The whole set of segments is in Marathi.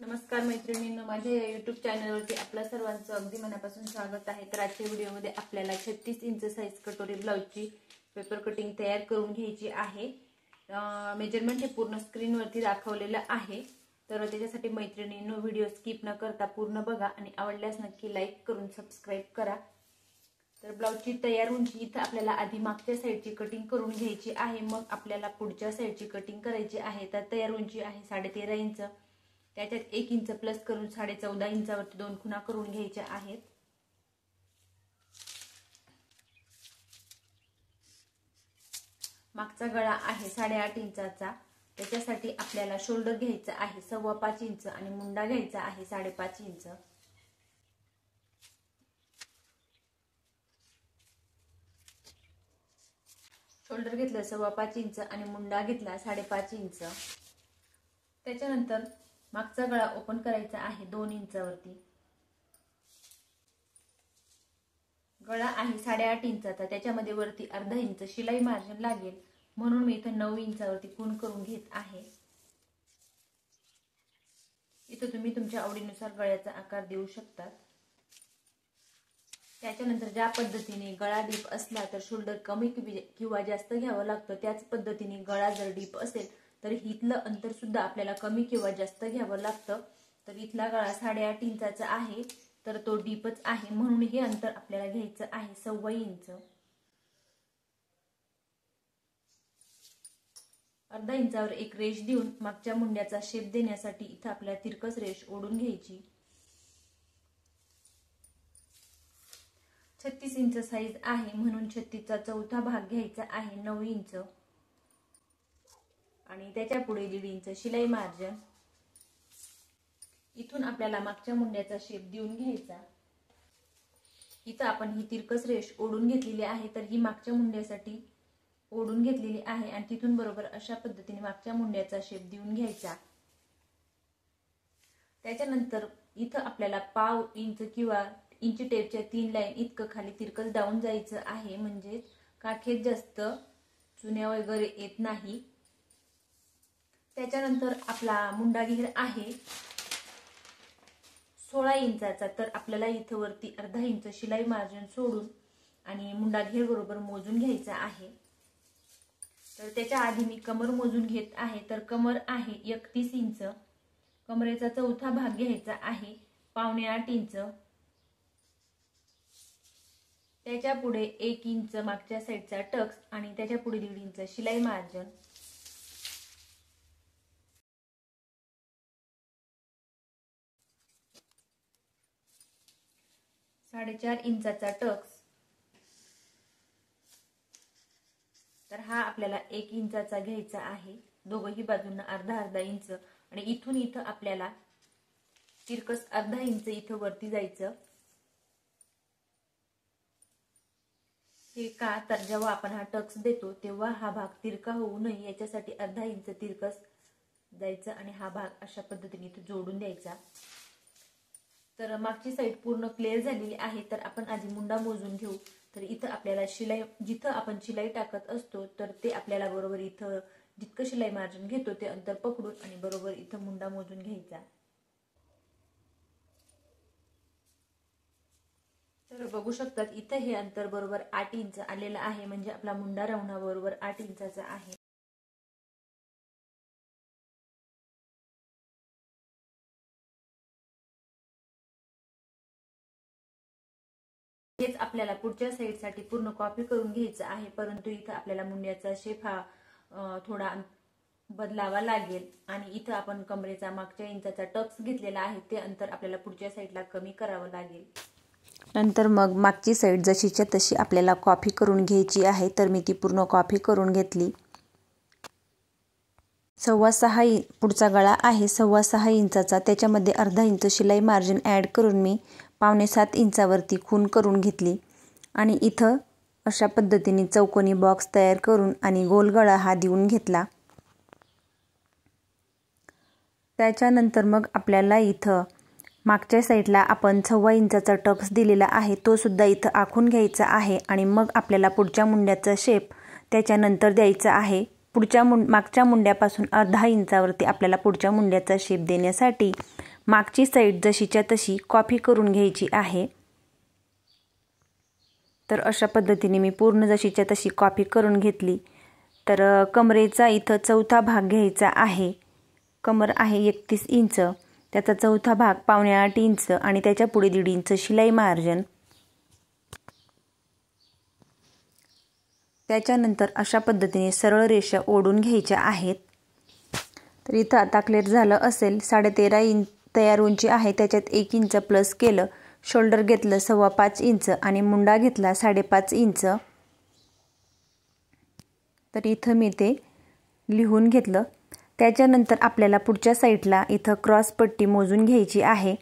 नमस्कार मैत्रिणींनो, माझ्या या YouTube चॅनलवरती आपल्या सर्वांचं अगदी मनापासून स्वागत आहे। तर आजच्या व्हिडिओमध्ये आपल्याला 36 इंच साइज कटोरी ब्लाउजची पेपर कटिंग तयार करून घ्यायची आहे। मेजरमेंट हे पूर्ण स्क्रीनवरती दाखवलेलं आहे। तर त्याच्यासाठी मैत्रिणींनो व्हिडिओ स्किप न करता पूर्ण बघा आणि आवडल्यास नक्की लाईक करून सबस्क्राइब करा। तर ब्लाउजची तयार उंची इथे आपल्याला आधी मागच्या साइडची कटिंग करून घ्यायची आहे, मग आपल्याला पुढच्या साइडची कटिंग करायची आहे। तर तयार उंची आहे 13.5 इंच, त्याच्यात 1 इंच प्लस करून 14.5 इंचावरती 2 खुणा करून घ्यायच्या आहेत। मागचा गळा आहे 8.5 इंचाचा, त्याच्यासाठी आपल्याला शोल्डर घ्यायचा आहे 5.25 इंच आणि मुंडा घ्यायचा आहे 5.5 इंच। शोल्डर घेतलं 5.25 इंच आणि मुंडा घेतला 5.5 इंच। त्याच्यानंतर मागचा गळा ओपन करायचा आहे 2 इंचावरती। गळा आहे 8.5 इंचाचा, त्याच्यामध्ये वरती अर्धा इंच शिलाई मार्जिन लागेल, म्हणून मी इथे 9 इंचावरती खूण करून घेत आहे। इथे तुम्ही तुमच्या आवडीनुसार गळ्याचा आकार देऊ शकता। त्याच्यानंतर ज्या पद्धतीने गळा डीप असला तर शोल्डर कमी किंवा जास्त घ्यावं लागतं, त्याच पद्धतीने गळा जर डीप असेल तर इथलं अंतर सुद्धा आपल्याला कमी किंवा जास्त घ्यावं लागतं। तर इथला गळा 8.5 इंचाचा आहे, तर तो डीपच आहे, म्हणून हे अंतर आपल्याला घ्यायचं आहे 1.25 इंच। अर्धा इंचावर एक रेष देऊन मागच्या मुंड्याचा शेप देण्यासाठी इथे आपल्याला तिरकस रेष ओढून घ्यायची। 36 इंच साइज आहे, म्हणून 36चा चौथा भाग घ्यायचा आहे 9 इंच आणि त्याच्या पुढे 1.5 इंच शिलाई मार्जिन। इथून आपल्याला मागच्या मुंड्याचा शेप देऊन घ्यायचा। इथं आपण ही तिरकस रेष ओढून घेतलेली आहे, तर ही मागच्या मुंड्यासाठी ओढून घेतलेली आहे आणि तिथून बरोबर अशा पद्धतीने मागच्या मुंड्याचा शेप देऊन घ्यायचा। त्याच्यानंतर इथं आपल्याला 1/2 इंच किंवा इंची टेपच्या 3 लाईन इतकं खाली तिरकस डाऊन जायचं आहे, म्हणजे काखेत जास्त चुन्या वगैरे येत नाही। त्याच्यानंतर आपला मुंडा घेर आहे 16 इंचाचा, तर आपल्याला इथं वरती अर्धा इंच शिलाई मार्जिन सोडून आणि मुंडा घेर बरोबर मोजून घ्यायचा आहे। तर त्याच्या आधी मी कमर मोजून घेत आहे, तर कमर आहे 31 इंच। कमरेचा चौथा भाग घ्यायचा आहे 7.25 इंच। त्याच्या पुढे 1 इंच मागच्या साइडचा टक्स आणि त्याच्या पुढे 1.5 इंच शिलाई मार्जिन। साडेचार इंचाचा टक्स, तर हा आपल्याला 1 इंचाचा घ्यायचा आहे। दोघही बाजूंना अर्धा इंच आणि इथून इथं आपल्याला तिरकस अर्धा इंच इथं वरती जायचं। हे का, तर जेव्हा आपण हा टक्स देतो तेव्हा हा भाग तिरका होऊ नये याच्यासाठी अर्धा इंच तिरकस जायचं आणि हा भाग अशा पद्धतीने इथं जोडून द्यायचा। तर मागची साइड पूर्ण क्लिअर झालेली आहे, तर आपण आधी मुंडा मोजून घेऊ। तर इथं आपल्याला शिलाई, जिथं आपण शिलाई टाकत असतो तर ते आपल्याला बरोबर इथं जितकं शिलाई मार्जिन घेतो ते अंतर पकडून आणि बरोबर इथं मुंडा मोजून घ्यायचा। तर बघू शकतात इथं हे अंतर बरोबर 8 इंच आलेलं आहे, म्हणजे आपला मुंडा राउंड बरोबर 8 इंचाचा आहे। हेच आपल्याला पुढच्या साइड साठी पूर्ण कॉपी करून घ्यायचं आहे, परंतु इथं आपल्याला मुंड्याचा शेप हा थोडा बदलावा लागेल आणि इथं आपण कमरेचा मागच्या इंचाचा टक्स घेतलेला आहे, ते अंतर आपल्याला पुढच्या साइडला कमी करावं लागेल। नंतर मग मागची साइड जशीच्या तशी आपल्याला कॉपी करून घ्यायची आहे, तर मी ती पूर्ण कॉपी करून घेतली। 6.25 पुढचा गळा आहे 6.25 इंचाचा, त्याच्यामध्ये अर्धा इंच शिलाई मार्जिन ॲड करून मी 6.25 इंचावरती खूण करून घेतली आणि इथं अशा पद्धतीने चौकोनी बॉक्स तयार करून आणि गोल गळा हा देऊन घेतला। त्याच्यानंतर मग आपल्याला इथं मागच्या साईडला आपण 6.25 इंचाचा टक्स दिलेला आहे, तो सुद्धा इथं आखून घ्यायचा आहे आणि मग आपल्याला पुढच्या मुंड्याचा शेप त्याच्यानंतर द्यायचा आहे। मागच्या मुंड्यापासून अर्धा इंचावरती आपल्याला पुढच्या मुंड्याचा शेप देण्यासाठी मागची साईड जशीच्या तशी कॉपी करून घ्यायची आहे। तर अशा पद्धतीने मी पूर्ण जशीच्या तशी कॉपी करून घेतली। तर कमरेचा इथं चौथा भाग घ्यायचा आहे। कमर आहे 31 इंच, त्याचा चौथा भाग 7.5 इंच आणि त्याच्या पुढे 1.5 इंच शिलाई मार्जिन। त्याच्यानंतर अशा पद्धतीने सरळ रेषा ओढून घ्यायच्या आहेत। तर इथं आता क्लिअर झालं असेल। 13.5 इंच तयार उंची आहे, त्याच्यात 1 इंच प्लस केलं, शोल्डर घेतलं 5.25 इंच आणि मुंडा घेतला 5.5 इंच। तर इथं मी ते लिहून घेतलं। त्याच्यानंतर आपल्याला पुढच्या साईडला इथं क्रॉस पट्टी मोजून घ्यायची आहे।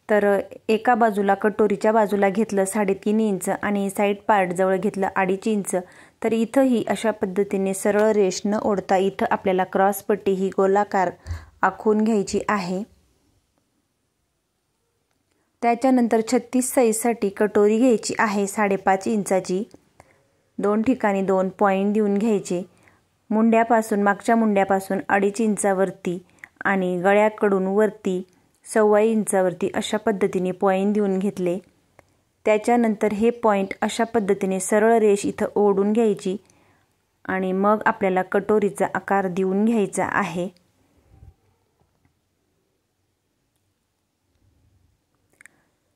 तर एका बाजूला कटोरीच्या बाजूला घेतलं 3.5 इंच आणि साईड पार्ट जवळ घेतलं 2.5 इंच। तर इथंही अशा पद्धतीने सरळ रेष न ओढता इथं आपल्याला क्रॉस पट्टी ही गोलाकार आखून घ्यायची आहे। त्याच्यानंतर 36 साईजसाठी कटोरी घ्यायची आहे 5.5 इंचाची। 2 ठिकाणी 2 पॉइंट देऊन घ्यायचे। मुंड्यापासून मागच्या मुंड्यापासून 2.5 इंचावरती आणि गळ्याकडून वरती 1.25 इंचावरती अशा पद्धतीने पॉइंट देऊन घेतले। त्याच्यानंतर हे पॉइंट अशा पद्धतीने सरळ रेष इथं ओढून घ्यायची आणि मग आपल्याला कटोरीचा आकार देऊन घ्यायचा आहे।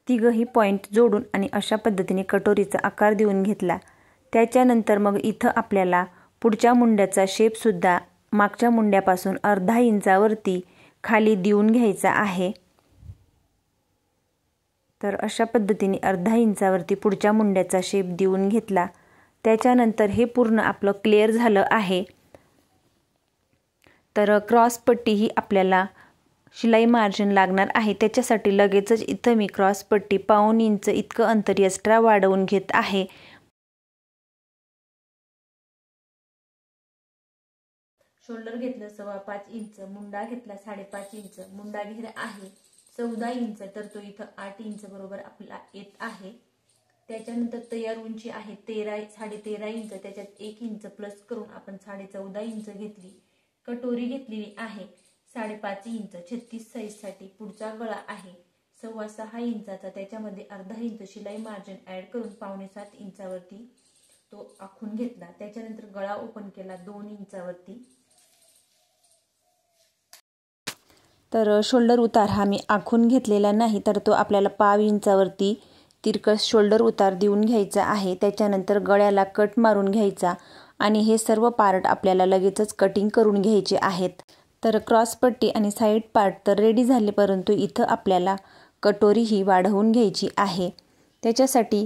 तिघही पॉइंट जोडून आणि अशा पद्धतीने कटोरीचा आकार देऊन घेतला। त्याच्यानंतर मग इथं आपल्याला पुढच्या मुंड्याचा शेप सुद्धा मागच्या मुंड्यापासून 0.5 इंचावरती खाली देऊन घ्यायचा आहे। तर अशा पद्धतीने 0.5 इंचावरती पुढच्या मुंड्याचा शेप देऊन घेतला। त्याच्यानंतर हे पूर्ण आपलं क्लिअर झालं आहे। तर क्रॉस पट्टी ही आपल्याला शिलाई मार्जिन लागणार आहे, त्याच्यासाठी लगेचच इथं मी क्रॉस पट्टी 1.25 इंच इतकं अंतर एक्स्ट्रा वाढवून घेत आहे। शोल्डर घेतलं 5.25 इंच, मुंडा घेतला 5.5 इंच, मुंडा घेतला आहे 14 इंच, तर तो इथं 8 इंच बरोबर आपला येत आहे। त्याच्यानंतर तयार उंची आहे 13.5 इंच, त्याच्यात 1 इंच प्लस करून आपण 14.5 इंच घेतली। कटोरी घेतलेली आहे 5.5 इंच 36 साईजसाठी। पुढचा गळा आहे 6.25 इंचाचा, त्याच्यामध्ये 0.5 इंच शिलाई मार्जिन ऍड करून 6.25 इंचावरती तो आखून घेतला। त्याच्यानंतर गळा ओपन केला 2 इंचावरती। तर शोल्डर उतार हा मी आखून घेतलेला नाही, तर तो आपल्याला 0.5 इंचावरती तिरकस शोल्डर उतार देऊन घ्यायचा आहे। त्याच्यानंतर गळ्याला कट मारून घ्यायचा आणि हे सर्व पार्ट आपल्याला लगेचच कटिंग करून घ्यायचे आहेत। तर क्रॉस पट्टी आणि साईड पार्ट तर रेडी झाले, परंतु इथं आपल्याला कटोरी ही वाढवून घ्यायची आहे। त्याच्यासाठी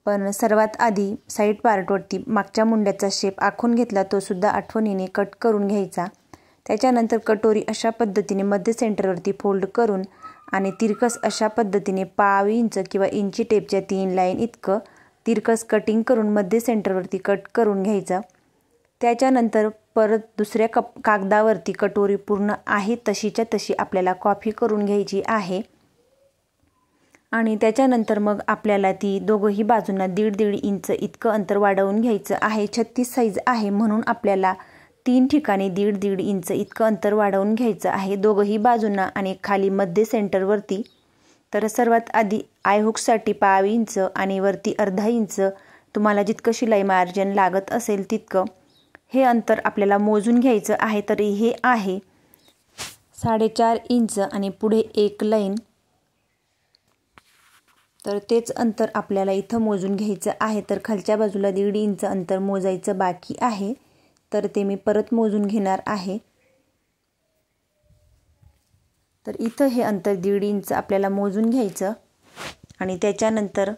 पण सर्वात आधी साईड पार्टवरती मागच्या मुंड्याचा शेप आखून घेतला, तो सुद्धा आठवणीने कट करून घ्यायचा। त्याच्यानंतर कटोरी अशा पद्धतीने मध्य सेंटरवरती फोल्ड करून आणि तिरकस अशा पद्धतीने 0.25 इंच किंवा इंची टेपच्या 3 लाईन इतकं तिरकस कटिंग करून मध्य सेंटरवरती कट करून घ्यायचं। त्याच्यानंतर परत दुसऱ्या कागदावरती कटोरी पूर्ण आहे तशीच्या तशी आपल्याला कॉपी करून घ्यायची आहे आणि त्याच्यानंतर मग आपल्याला ती दोघंही बाजूंना 1.5 इंच इतकं अंतर वाढवून घ्यायचं आहे। 36 साईज आहे म्हणून आपल्याला 3 ठिकाणी 1.5 इंच इतकं अंतर वाढवून घ्यायचं आहे, दोघंही बाजूंना आणि खाली मध्य सेंटरवरती। तर सर्वात आधी आय हुकसाठी 0.25 इंच आणि वरती 0.5 इंच तुम्हाला जितकं शिलाई मार्जिन लागत असेल तितकं हे अंतर आपल्याला मोजून घ्यायचं आहे। तरी हे आहे 4.5 इंच आणि पुढे एक लाईन, तर तेच अंतर आपल्याला इथं मोजून घ्यायचं आहे। तर खालच्या बाजूला 1.5 इंच अंतर मोजायचं बाकी आहे, तर ते मी परत मोजून घेणार आहे। तर इथं हे अंतर 1.5 इंच आपल्याला मोजून घ्यायचं आणि त्याच्यानंतर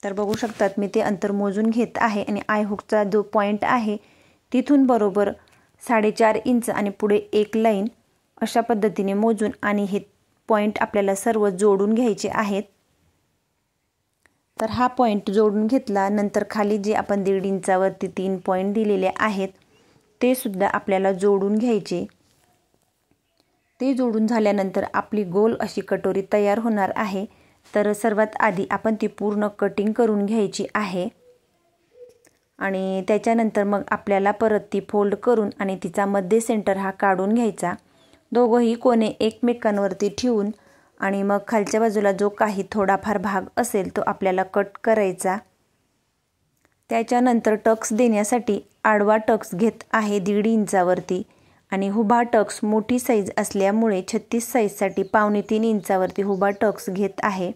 तर बघू शकतात मी ते अंतर मोजून घेत आहे आणि आय हुकचा जो पॉइंट आहे तिथून बरोबर 4.5 इंच आणि पुढे एक लाईन अशा पद्धतीने मोजून आणि हे पॉइंट आपल्याला सर्व जोडून घ्यायचे आहेत। तर हा पॉइंट जोडून घेतला, नंतर खाली जे आपण 1.5 इंचावरती 3 पॉइंट दिलेले आहेत ते सुद्धा आपल्याला जोडून घ्यायचे। ते जोडून झाल्यानंतर आपली गोल अशी कटोरी तयार होणार आहे। तर सर्वात आधी आपण ती पूर्ण कटिंग करून घ्यायची आहे आणि त्याच्यानंतर मग आपल्याला परत ती फोल्ड करून आणि तिचा मध्य सेंटर हा काढून घ्यायचा। दोघंही कोणे एकमेकांवरती ठेवून आणि मग खालच्या बाजूला जो काही थोडाफार भाग असेल तो आपल्याला कट करायचा। त्याच्यानंतर टक्स देण्यासाठी आडवा टक्स घेत आहे 1.5 इंचावरती आणि हुबा टक्स मोठी साईज असल्यामुळे 36 साईजसाठी 2.25 इंचावरती हुबा टक्स घेत आहे।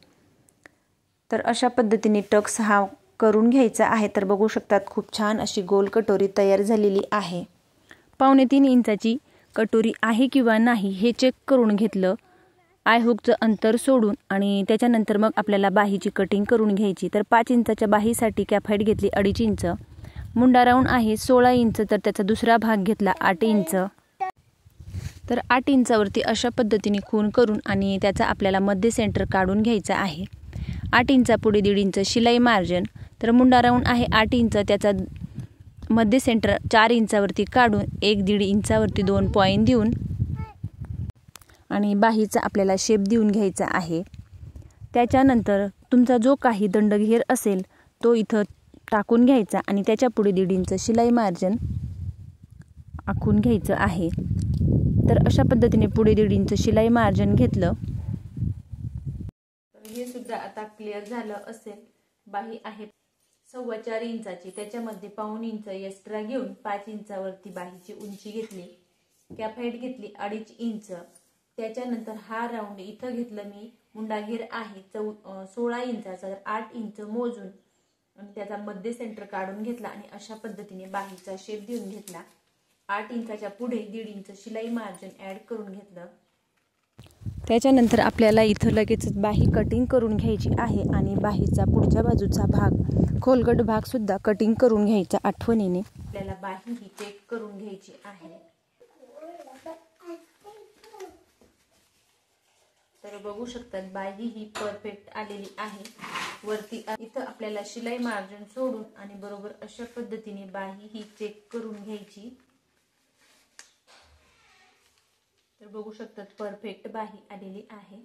तर अशा पद्धतीने टक्स हा करून घ्यायचा आहे। तर बघू शकतात खूप छान अशी गोल कटोरी तयार झालेली आहे। 2.25 इंचाची कटोरी आहे किंवा नाही हे चेक करून घेतलं आय हुकचं अंतर सोडून आणि त्याच्यानंतर मग आपल्याला बाहीची कटिंग करून घ्यायची। तर 5 इंचाच्या बाहीसाठी कॅप हाईट घेतली 2.5 इंच, मुंडा राऊंड आहे 16 इंच, तर त्याचा दुसरा भाग घेतला 8 इंच। तर 8 इंचावरती अशा पद्धतीने खूण करून आणि त्याचा आपल्याला मध्य सेंटर काढून घ्यायचा आहे। 8 इंचापुढे 1.5 इंच शिलाई मार्जिन, तर मुंडा राऊंड आहे 8 इंच, त्याचा मध्य सेंटर 4 इंचावरती काढून 1-1.5 इंचावरती 2 पॉईंट देऊन आणि बाहीचा आपल्याला शेप देऊन घ्यायचा आहे। त्याच्यानंतर तुमचा जो काही दंडघेर असेल तो इथं टाकून घ्यायचा आणि त्याच्या पुढे 1.5 इंच शिलाई मार्जिन आखून घ्यायचं आहे। तर अशा पद्धतीने पुढे 1.5 इंच शिलाई मार्जिन घेतलं। तर हे सुद्धा आता क्लिअर झालं असेल। बाही आहे 4.25 इंचाची, त्याच्यामध्ये 1.25 इंच एक्स्ट्रा घेऊन 5 इंचावरती बाहीची उंची घेतली, कॅप हाईट घेतली 2.5 इंच। त्याच्यानंतर हा राऊंड इथं घेतलं मी, मुंडा घेर आहे 16 इंचाचा, 8 इंच मोजून आणि त्याचा मध्य सेंटर काढून घेतला आणि अशा पद्धतीने बाहीचा शेप देऊन घेतला। 8 इंचाच्या पुढे 1.5 इंच शिलाई मार्जिन ऍड करून घेतलं। त्याच्यानंतर आपल्याला इथं लगेचच बाही कटिंग करून घ्यायची आहे आणि बाहीचा पुढच्या बाजूचा भाग खोलगट भाग सुद्धा कटिंग करून घ्यायचा आठवणीने। आपल्याला बाही ही चेक करून घ्यायची आहे। तर बघू शकतात बाही ही परफेक्ट आलेली आहे। वरती इथं आपल्याला शिलाई मार्जिन सोडून आणि बरोबर अशा पद्धतीने बाही ही चेक करून घ्यायची। तर बघू शकतात परफेक्ट बाही आलेली आहे।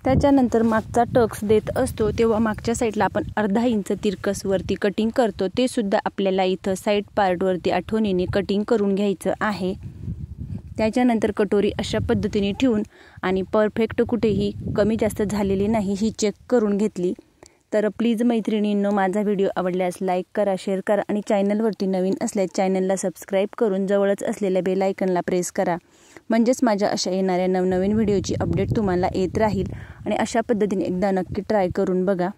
त्याच्यानंतर मागचा टक्स देत असतो तेव्हा मागच्या साईडला आपण 1/2 इंच तिरकस वरती कटिंग करतो, ते सुद्धा आपल्याला इथं साईड पार्ट वरती आठवणीने कटिंग करून घ्यायचं आहे। त्याच्यानंतर कटोरी अशा पद्धतीने ठेवून आणि परफेक्ट कुठेही कमी जास्त झालेली नाही ही चेक करून घेतली। तर प्लीज मैत्रिणींनो, माझा व्हिडिओ आवडल्यास लाईक करा, शेअर करा आणि चॅनलवरती नवीन असल्यास चॅनलला सबस्क्राईब करून जवळच असलेल्या बेल आयकॉनला प्रेस करा, म्हणजेच माझ्या अशा येणाऱ्या नवनवीन व्हिडिओची अपडेट तुम्हाला येत राहील। आणि अशा पद्धतीने एकदा नक्की ट्राय करून बघा।